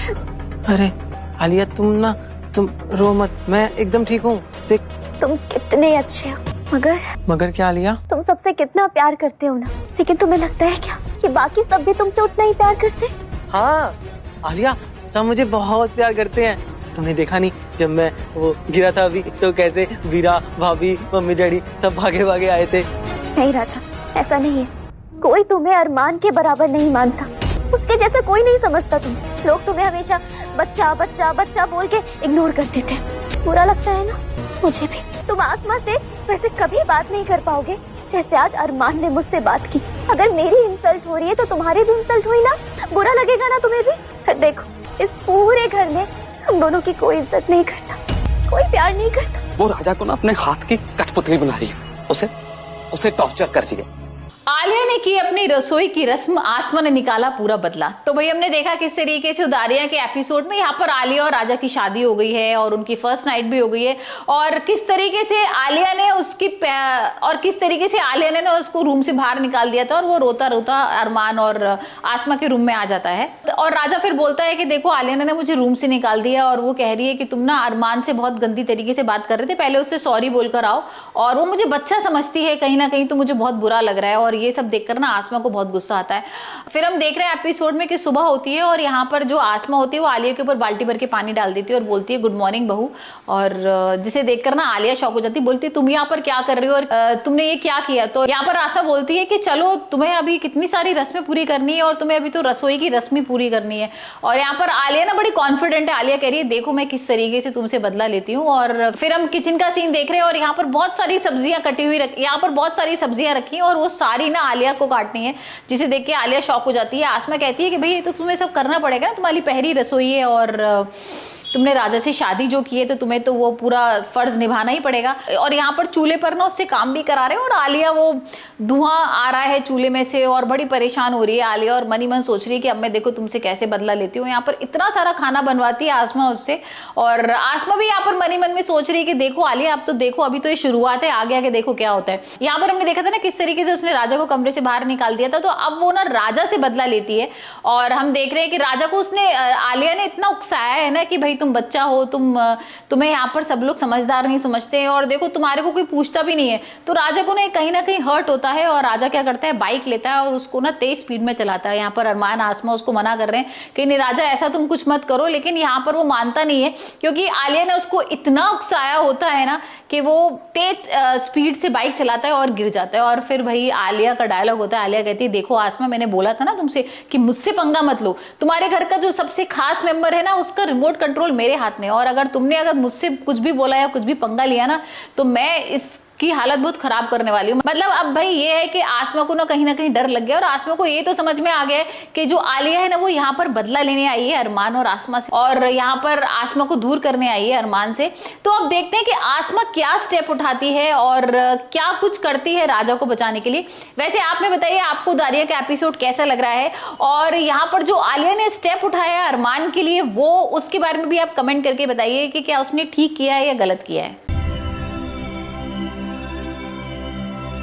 अरे आलिया तुम रो मत, मैं एकदम ठीक हूँ। देख तुम कितने अच्छे हो, मगर क्या आलिया? तुम सबसे कितना प्यार करते हो ना, लेकिन तुम्हें लगता है क्या कि बाकी सब भी तुमसे उतना ही प्यार करते? हाँ आलिया, सब मुझे बहुत प्यार करते हैं। तुमने देखा नहीं जब मैं वो गिरा था अभी, तो कैसे वीरा, भाभी, मम्मी, डैडी सब भागे भागे आए थे। नहीं राजा, ऐसा नहीं है। कोई तुम्हें अरमान के बराबर नहीं मानता, उसके जैसा कोई नहीं समझता तुम। लोग तुम्हें हमेशा बच्चा बच्चा बच्चा बोल के इग्नोर करते थे। बुरा लगता है ना मुझे भी। तुम आसमां से वैसे कभी बात नहीं कर पाओगे जैसे आज अरमान ने मुझसे बात की। अगर मेरी इंसल्ट हो रही है तो तुम्हारी भी इंसल्ट हुई ना, बुरा लगेगा ना तुम्हें भी। फिर देखो, इस पूरे घर में हम दोनों की कोई इज्जत नहीं करता, कोई प्यार नहीं करता। वो राजा को ना अपने हाथ की कठपुतली बना रही है, उसे टॉर्चर कर रही है। आलिया ने की अपनी रसोई की रस्म, आसमा ने निकाला पूरा बदला। तो भाई हमने देखा किस तरीके से उदारियां के एपिसोड में यहाँ पर आलिया और राजा की शादी हो गई है और उनकी फर्स्ट नाइट भी हो गई है, और किस तरीके से आलिया ने ना उसको रूम से बाहर निकाल दिया था और वो रोता रोता अरमान और आसमा के रूम में आ जाता है। और राजा फिर बोलता है कि देखो आलिया ने मुझे रूम से निकाल दिया और वो कह रही है कि तुम ना अरमान से बहुत गंदी तरीके से बात कर रहे थे, पहले उससे सॉरी बोलकर आओ, और वो मुझे बच्चा समझती है कहीं ना कहीं, तो मुझे बहुत बुरा लग रहा है। और ये सब देखकर ना आसमा को बहुत गुस्सा आता है। फिर हम देख रहे हैं एपिसोड में कि सुबह होती है और यहाँ पर जो आसमा होती है वो आलिया के ऊपर बाल्टी भर के पानी डाल देती है और बोलती है गुड मॉर्निंग बहू। और जिसे देखकर ना आलिया शॉक हो जाती है, बोलती है तुम यहाँ पर क्या कर रही हो और तुमने ये क्या किया? तो यहाँ पर आसमा बोलती है कि चलो तुम्हें अभी कितनी सारी रस्में पूरी करनी है और तुम्हें अभी तो रसोई की रस्म पूरी करनी है। और यहाँ पर आलिया ना बड़ी कॉन्फिडेंट है। आलिया कह रही है देखो मैं किस तरीके से तुमसे बदला लेती हूँ। और फिर हम किचन का सीन देख रहे हैं और यहाँ पर बहुत सारी सब्जियां कटी हुई यहाँ पर बहुत सारी सब्जियां रखी हैं और वो सारी ना आलिया को काटनी है, जिसे देख के आलिया शॉक हो जाती है। आसमा कहती है कि भाई ये तो तुम्हें सब करना पड़ेगा ना, तुम्हारी पहली रसोई है और तुमने राजा से शादी जो की है तो तुम्हें तो वो पूरा फर्ज निभाना ही पड़ेगा। और यहाँ पर चूल्हे पर ना उससे काम भी करा रहे हैं और आलिया वो धुआं आ रहा है चूल्हे में से और बड़ी परेशान हो रही है आलिया, और मनी मन सोच रही है कि अब मैं देखो तुमसे कैसे बदला लेती हूँ। यहाँ पर इतना सारा खाना बनवाती है आसमा उससे, और आसमा भी यहाँ पर मनी मन में सोच रही है कि देखो आलिया अब तो देखो, अभी तो ये शुरुआत है, आगे आगे देखो क्या होता है। यहाँ पर हमने देखा था ना किस तरीके से उसने राजा को कमरे से बाहर निकाल दिया था, तो अब वो ना राजा से बदला लेती है। और हम देख रहे हैं कि राजा को उसने आलिया ने इतना उकसाया है ना कि भाई तुम बच्चा हो, तुम्हें यहाँ पर सब लोग समझदार नहीं समझते हैं और देखो तुम्हारे को कोई पूछता भी नहीं है। तो राजा को ना कहीं हर्ट होता है और राजा क्या करता है, बाइक लेता है और उसको ना तेज स्पीड में चलाता है। यहाँ पर अरमान आसमा उसको मना कर रहे हैं कि नहीं राजा ऐसा तुम कुछ मत करो, लेकिन यहाँ पर वो मानता नहीं है क्योंकि आलिया ने उसको इतना उकसाया होता है ना कि वो तेज स्पीड से बाइक चलाता है और गिर जाता है। और फिर भाई आलिया का डायलॉग होता है, आलिया कहती है देखो आसमा मैंने बोला था ना तुमसे कि मुझसे पंगा मत लो, तुम्हारे घर का जो सबसे खास मेंबर है ना उसका रिमोट कंट्रोल मेरे हाथ में, और अगर तुमने मुझसे कुछ भी बोला या कुछ भी पंगा लिया ना तो मैं इसकी हालत बहुत खराब करने वाली हूँ। मतलब अब भाई ये है कि आसमा को ना कहीं डर लग गया और आसमा को ये तो समझ में आ गया है कि जो आलिया है ना वो यहाँ पर बदला लेने आई है अरमान और आसमा से, और यहाँ पर आसमा को दूर करने आई है अरमान से। तो अब देखते हैं कि आसमा क्या स्टेप उठाती है और क्या कुछ करती है राजा को बचाने के लिए। वैसे आप में बताइए आपको दारिया का एपिसोड कैसा लग रहा है, और यहाँ पर जो आलिया ने स्टेप उठाया है अरमान के लिए वो उसके बारे में भी आप कमेंट करके बताइए कि क्या उसने ठीक किया है या गलत किया है।